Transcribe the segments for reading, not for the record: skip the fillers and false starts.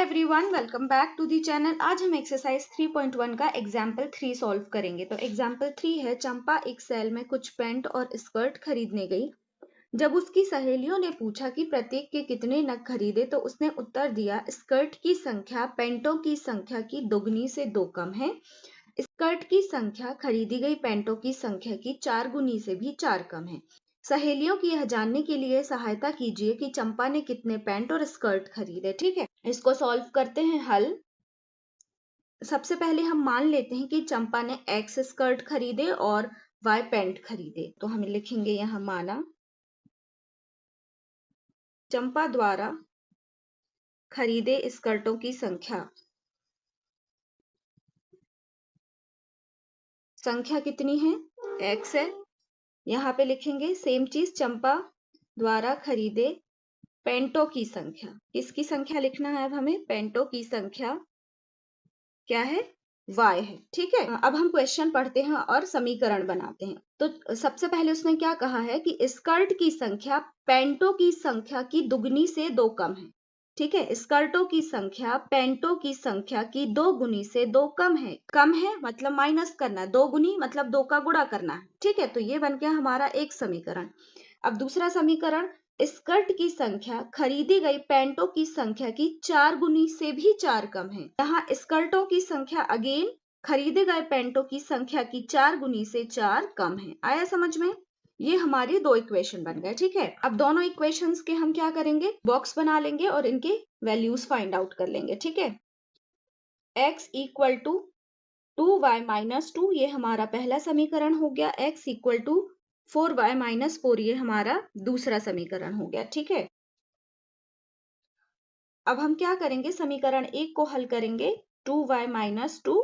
Everyone, welcome back to the channel. आज हम exercise 3.1 का एग्जाम्पल 3 सॉल्व करेंगे। तो एग्जाम्पल 3 है, चंपा एक सेल में कुछ पैंट और स्कर्ट खरीदने गई। जब उसकी सहेलियों ने पूछा कि प्रत्येक के कितने नग खरीदे तो उसने उत्तर दिया, स्कर्ट की संख्या पैंटों की संख्या की दोगुनी से 2 कम है। स्कर्ट की संख्या खरीदी गई पैंटों की संख्या की 4 गुनी से भी 4 कम है। सहेलियों की यह जानने के लिए सहायता कीजिए कि चंपा ने कितने पैंट और स्कर्ट खरीदे। ठीक है, इसको सॉल्व करते हैं हल। सबसे पहले हम मान लेते हैं कि चंपा ने एक्स स्कर्ट खरीदे और वाई पैंट खरीदे। तो हम लिखेंगे यहां माना चंपा द्वारा खरीदे स्कर्टों की संख्या कितनी है, एक्स है। यहाँ पे लिखेंगे सेम चीज, चंपा द्वारा खरीदे पैंटों की संख्या। किसकी संख्या लिखना है अब हमें, पैंटों की संख्या क्या है, y है। ठीक है, अब हम क्वेश्चन पढ़ते हैं और समीकरण बनाते हैं। तो सबसे पहले उसने क्या कहा है कि स्कर्ट की संख्या पैंटों की संख्या की दुगनी से 2 कम है। ठीक है, स्कर्टों की संख्या पैंटों की संख्या की 2 गुनी से 2 कम है। कम है मतलब माइनस करना है, 2 गुनी मतलब 2 का गुणा करना है। ठीक है, तो ये बन गया हमारा एक समीकरण। अब दूसरा समीकरण, स्कर्ट की संख्या खरीदी गई पैंटों की संख्या की 4 गुनी से भी 4 कम है। यहाँ स्कर्टों की संख्या अगेन खरीदे गए पैंटों की संख्या की 4 गुनी से 4 कम है। आया समझ में? ये हमारे 2 इक्वेशन बन गए। ठीक है, अब दोनों इक्वेशंस के हम क्या करेंगे, बॉक्स बना लेंगे और इनके वैल्यूज फाइंड आउट कर लेंगे। ठीक है, x equal to 2y minus 2, ये हमारा पहला समीकरण हो गया। x equal to 4y minus 4, ये हमारा दूसरा समीकरण हो गया। ठीक है, अब हम क्या करेंगे, समीकरण 1 को हल करेंगे। 2y माइनस 2,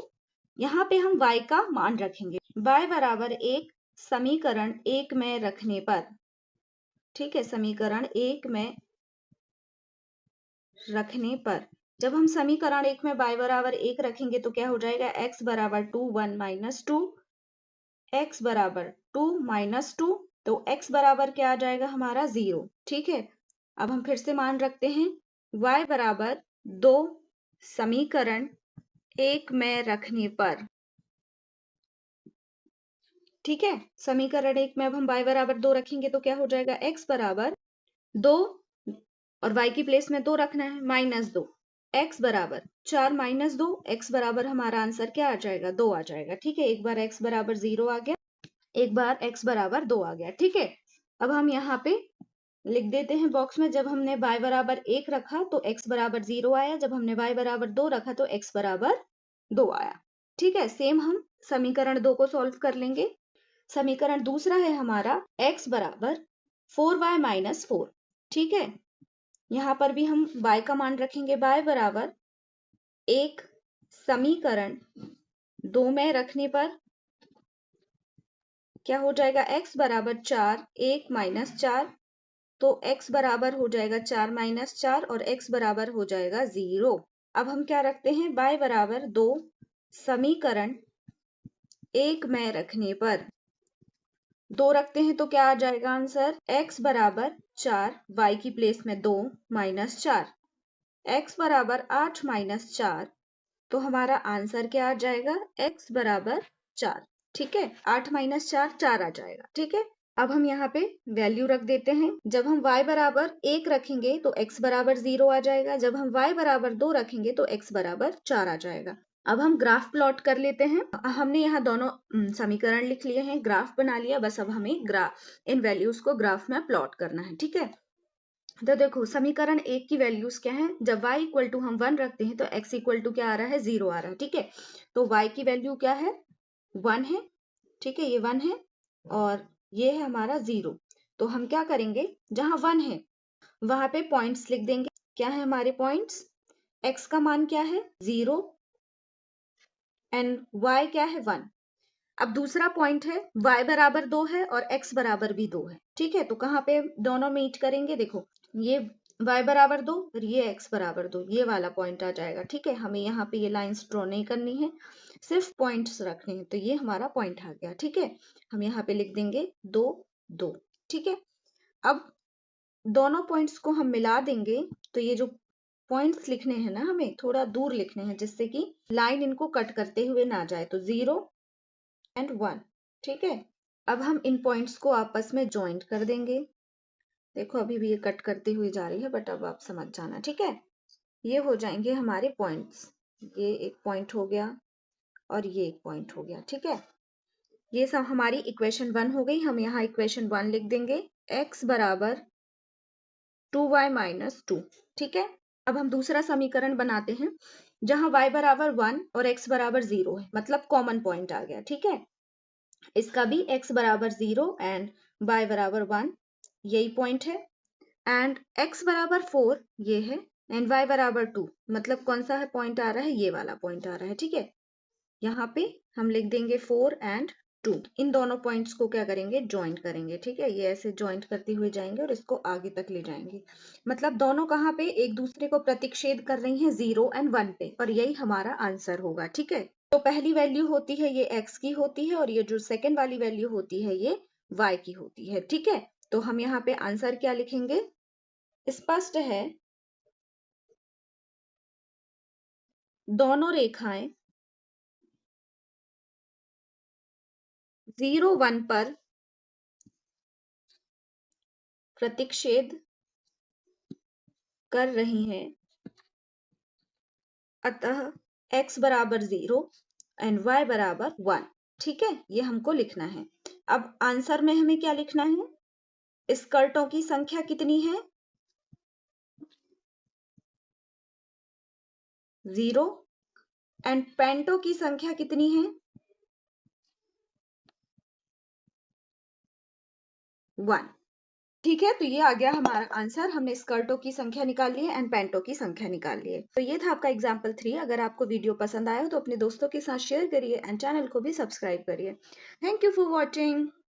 यहाँ पे हम y का मान रखेंगे। y बराबर 1 समीकरण 1 में रखने पर, ठीक है, समीकरण 1 में रखने पर जब हम समीकरण 1 में y बराबर 1 रखेंगे तो क्या हो जाएगा, x बराबर 2 1 माइनस 2, x बराबर 2 माइनस 2, तो x बराबर क्या आ जाएगा हमारा 0। ठीक है, अब हम फिर से मान रखते हैं, y बराबर 2 समीकरण 1 में रखने पर। ठीक है, समीकरण 1 में अब हम y बराबर 2 रखेंगे तो क्या हो जाएगा, x बराबर 2 और y की प्लेस में 2 रखना है, माइनस 2, x बराबर 4 माइनस 2, x बराबर हमारा आंसर क्या आ जाएगा, 2 आ जाएगा। ठीक है, एक बार x बराबर 0 आ गया, एक बार x बराबर 2 आ गया। ठीक है, अब हम यहाँ पे लिख देते हैं बॉक्स में, जब हमने y बराबर 1 रखा तो x बराबर 0 आया, जब हमने y बराबर 2 रखा तो x बराबर 2 आया। ठीक है, सेम हम समीकरण 2 को सॉल्व कर लेंगे। समीकरण दूसरा है हमारा x बराबर 4y माइनस 4। ठीक है, यहाँ पर भी हम y का मान रखेंगे, y बराबर 1 समीकरण 2 में रखने पर क्या हो जाएगा, x बराबर 4 1 माइनस 4, तो x बराबर हो जाएगा 4 माइनस 4 और x बराबर हो जाएगा 0। अब हम क्या रखते हैं, y बराबर 2 समीकरण 1 में रखने पर 2 रखते हैं तो क्या आ जाएगा आंसर, x बराबर 4, y की प्लेस में 2 माइनस 4, x बराबर 8 माइनस 4, तो हमारा आंसर क्या आ जाएगा, x बराबर 4। ठीक है, 8 माइनस 4 4 आ जाएगा। ठीक है, अब हम यहाँ पे वैल्यू रख देते हैं। जब हम y बराबर 1 रखेंगे तो x बराबर 0 आ जाएगा, जब हम y बराबर 2 रखेंगे तो x बराबर 4 आ जाएगा। अब हम ग्राफ प्लॉट कर लेते हैं। हमने यहाँ दोनों समीकरण लिख लिए हैं, ग्राफ बना लिया, बस अब हमें इन वैल्यूज को ग्राफ में प्लॉट करना है। ठीक है, तो देखो समीकरण 1 की वैल्यूज क्या है, जब y इक्वल टू हम 1 रखते हैं तो x इक्वल टू क्या आ रहा है, 0 आ रहा है। ठीक है, तो y की वैल्यू क्या है, 1 है। ठीक है, ये 1 है और ये है हमारा 0। तो हम क्या करेंगे, जहां 1 है वहां पे पॉइंट्स लिख देंगे। क्या है हमारे पॉइंट्स, x का मान क्या है, 0 एंड y क्या है, 1। अब दूसरा पॉइंट है, y बराबर 2 है और x बराबर भी 2 है। ठीक है, तो कहाँ पे दोनों मीट करेंगे, देखो ये y बराबर 2 और ये x बराबर 2, ये वाला पॉइंट आ जाएगा। ठीक है, हमें यहाँ पे ये लाइंस ड्रॉ नहीं करनी है, सिर्फ पॉइंट्स रखने हैं। तो ये हमारा पॉइंट आ गया। ठीक है, हम यहाँ पे लिख देंगे 2 2। ठीक है, अब दोनों पॉइंट्स को हम मिला देंगे तो ये जो पॉइंट्स लिखने हैं ना, हमें थोड़ा दूर लिखने हैं जिससे कि लाइन इनको कट करते हुए ना जाए। तो 0 एंड 1, ठीक है। अब हम इन पॉइंट्स को आपस में ज्वाइंट कर देंगे। देखो अभी भी ये कट करती हुई जा रही है, बट अब आप समझ जाना, ठीक है। ये हो जाएंगे हमारे पॉइंट्स, ये एक पॉइंट हो गया और ये एक पॉइंट हो गया, ठीक है। ये सब हमारी इक्वेशन 1 हो गई। हम यहाँ इक्वेशन 1 लिख देंगे, x बराबर 2y माइनस 2, ठीक है। अब हम दूसरा समीकरण बनाते हैं जहां y बराबर 1 और x बराबर 0 है, मतलब कॉमन पॉइंट आ गया, ठीक है। इसका भी x बराबर 0 एंड y बराबर 1, यही पॉइंट है। एंड x बराबर 4 ये है, एंड y बराबर 2, मतलब कौन सा है पॉइंट आ रहा है, ये वाला पॉइंट आ रहा है, ठीक है। यहाँ पे हम लिख देंगे 4 एंड 2। इन दोनों पॉइंट्स को क्या करेंगे, ज्वाइंट करेंगे, ठीक है। ये ऐसे ज्वाइंट करते हुए जाएंगे और इसको आगे तक ले जाएंगे। मतलब दोनों कहाँ पे एक दूसरे को प्रतिच्छेद कर रही हैं, 0 एंड 1 पे, और यही हमारा आंसर होगा, ठीक है। तो पहली वैल्यू होती है ये x की होती है, और ये जो सेकेंड वाली वैल्यू होती है ये y की होती है, ठीक है। तो हम यहाँ पे आंसर क्या लिखेंगे, स्पष्ट है दोनों रेखाएं 0, 1 पर प्रतिच्छेद कर रही हैं, अतः x बराबर 0 एंड y बराबर 1, ठीक है। ये हमको लिखना है। अब आंसर में हमें क्या लिखना है, स्कर्टों की संख्या कितनी है, 0, एंड पैंटों की संख्या कितनी है, 1, ठीक है। तो ये आ गया हमारा आंसर। हमने स्कर्टों की संख्या निकाल ली है एंड पैंटों की संख्या निकाल ली है। तो ये था आपका एग्जाम्पल 3। अगर आपको वीडियो पसंद आया हो तो अपने दोस्तों के साथ शेयर करिए एंड चैनल को भी सब्सक्राइब करिए। Thank you for watching.